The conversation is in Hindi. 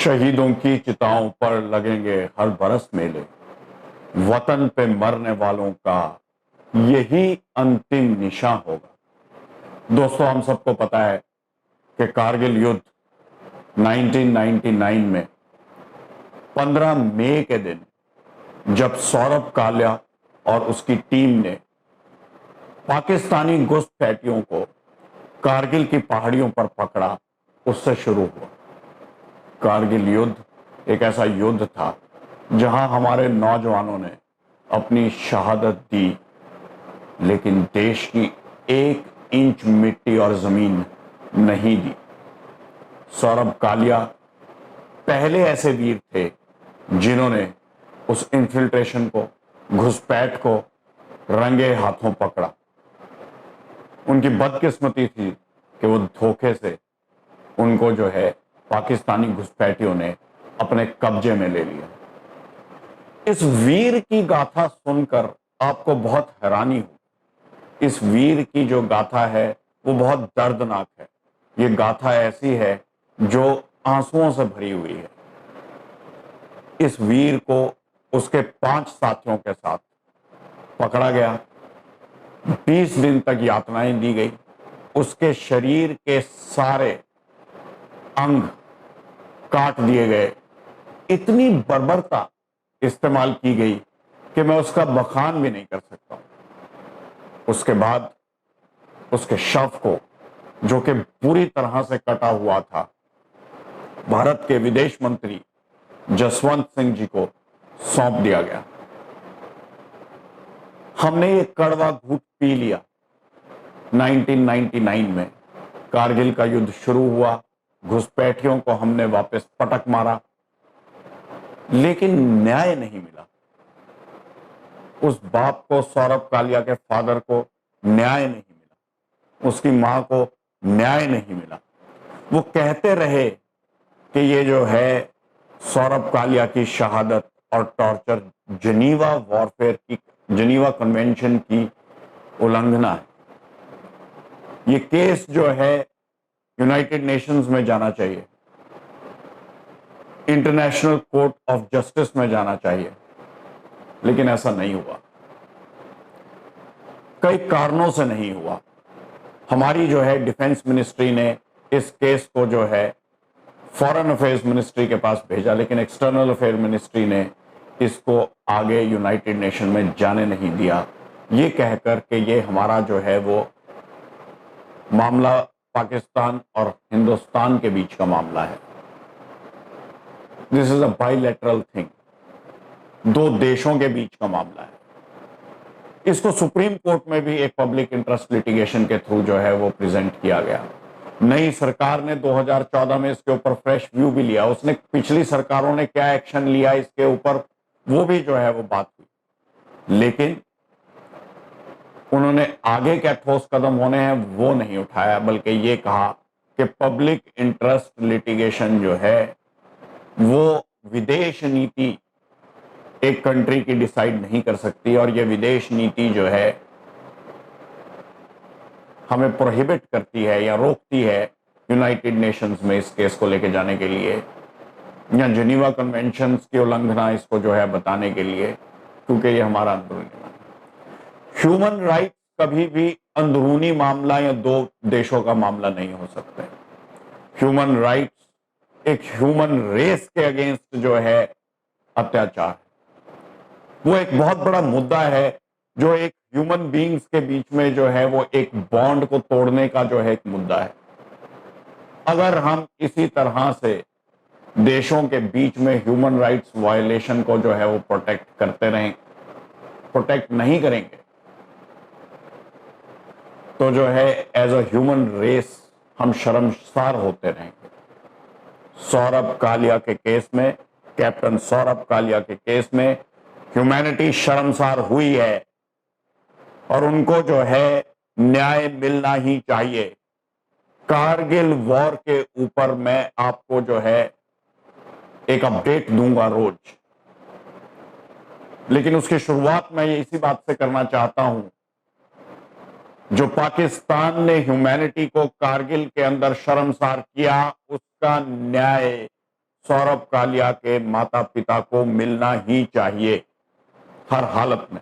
शहीदों की चिताओं पर लगेंगे हर बरस मेले, वतन पे मरने वालों का यही अंतिम निशान होगा। दोस्तों, हम सबको पता है कि कारगिल युद्ध 1999 में 15 मई के दिन जब सौरभ कालिया और उसकी टीम ने पाकिस्तानी घुसपैठियों को कारगिल की पहाड़ियों पर पकड़ा, उससे शुरू हुआ। कारगिल युद्ध एक ऐसा युद्ध था जहां हमारे नौजवानों ने अपनी शहादत दी, लेकिन देश की 1 इंच मिट्टी और जमीन नहीं दी। सौरभ कालिया पहले ऐसे वीर थे जिन्होंने उस इन्फिल्ट्रेशन को, घुसपैठ को रंगे हाथों पकड़ा। उनकी बदकिस्मती थी कि वो धोखे से उनको जो है पाकिस्तानी घुसपैठियों ने अपने कब्जे में ले लिया। इस वीर की गाथा सुनकर आपको बहुत हैरानी हो। इस वीर की जो गाथा है वो बहुत दर्दनाक है। ये गाथा ऐसी है जो आंसुओं से भरी हुई है। इस वीर को उसके 5 साथियों के साथ पकड़ा गया, 20 दिन तक यातनाएं दी गई। उसके शरीर के सारे अंग काट दिए गए। इतनी बर्बरता इस्तेमाल की गई कि मैं उसका बखान भी नहीं कर सकता। उसके बाद उसके शव को, जो कि पूरी तरह से कटा हुआ था, भारत के विदेश मंत्री जसवंत सिंह जी को सौंप दिया गया। हमने ये कड़वा घूंट पी लिया। 1999 में कारगिल का युद्ध शुरू हुआ, घुसपैठियों को हमने वापस पटक मारा, लेकिन न्याय नहीं मिला। उस बाप को, सौरभ कालिया के फादर को न्याय नहीं मिला, उसकी मां को न्याय नहीं मिला। वो कहते रहे कि ये जो है सौरभ कालिया की शहादत और टॉर्चर जेनीवा वॉरफेयर की, जेनीवा कन्वेंशन की उल्लंघना है। ये केस जो है यूनाइटेड नेशंस में जाना चाहिए, इंटरनेशनल कोर्ट ऑफ जस्टिस में जाना चाहिए, लेकिन ऐसा नहीं हुआ। कई कारणों से नहीं हुआ। हमारी जो है डिफेंस मिनिस्ट्री ने इस केस को जो है फॉरेन अफेयर्स मिनिस्ट्री के पास भेजा, लेकिन एक्सटर्नल अफेयर मिनिस्ट्री ने इसको आगे यूनाइटेड नेशन में जाने नहीं दिया, ये कहकर कि ये हमारा जो है वो मामला पाकिस्तान और हिंदुस्तान के बीच का मामला है। This is a bilateral thing, 2 देशों के बीच का मामला है। इसको सुप्रीम कोर्ट में भी एक पब्लिक इंटरेस्ट लिटिगेशन के थ्रू जो है वो प्रेजेंट किया गया। नई सरकार ने 2014 में इसके ऊपर फ्रेश व्यू भी लिया। उसने पिछली सरकारों ने क्या एक्शन लिया इसके ऊपर, वो भी जो है वो बात हुई, लेकिन उन्होंने आगे क्या ठोस कदम होने हैं वो नहीं उठाया, बल्कि ये कहा कि पब्लिक इंटरेस्ट लिटिगेशन जो है वो विदेश नीति एक कंट्री की डिसाइड नहीं कर सकती, और ये विदेश नीति जो है हमें प्रोहिबिट करती है या रोकती है यूनाइटेड नेशंस में इस केस को लेके जाने के लिए, या जेनीवा कन्वेंशंस की उल्लंघना इसको जो है बताने के लिए, क्योंकि ये हमारा अंदरूनी मामला। ह्यूमन राइट कभी भी अंदरूनी मामला या 2 देशों का मामला नहीं हो सकते। ह्यूमन राइट्स एक ह्यूमन रेस के अगेंस्ट जो है अत्याचार, वो एक बहुत बड़ा मुद्दा है जो एक ह्यूमन बीइंग्स के बीच में जो है वो एक बॉन्ड को तोड़ने का जो है एक मुद्दा है। अगर हम इसी तरह से देशों के बीच में ह्यूमन राइट्स वायलेशन को जो है वो प्रोटेक्ट करते रहें, प्रोटेक्ट नहीं करेंगे, तो जो है एज अ ह्यूमन रेस हम शर्मसार होते रहेंगे। सौरभ कालिया के केस में, कैप्टन सौरभ कालिया के केस में ह्यूमैनिटी शर्मसार हुई है, और उनको जो है न्याय मिलना ही चाहिए। कारगिल वॉर के ऊपर मैं आपको जो है एक अपडेट दूंगा रोज, लेकिन उसकी शुरुआत मैं ये इसी बात से करना चाहता हूं, जो पाकिस्तान ने ह्यूमैनिटी को कारगिल के अंदर शर्मसार किया, उसका न्याय सौरभ कालिया के माता पिता को मिलना ही चाहिए हर हालत में।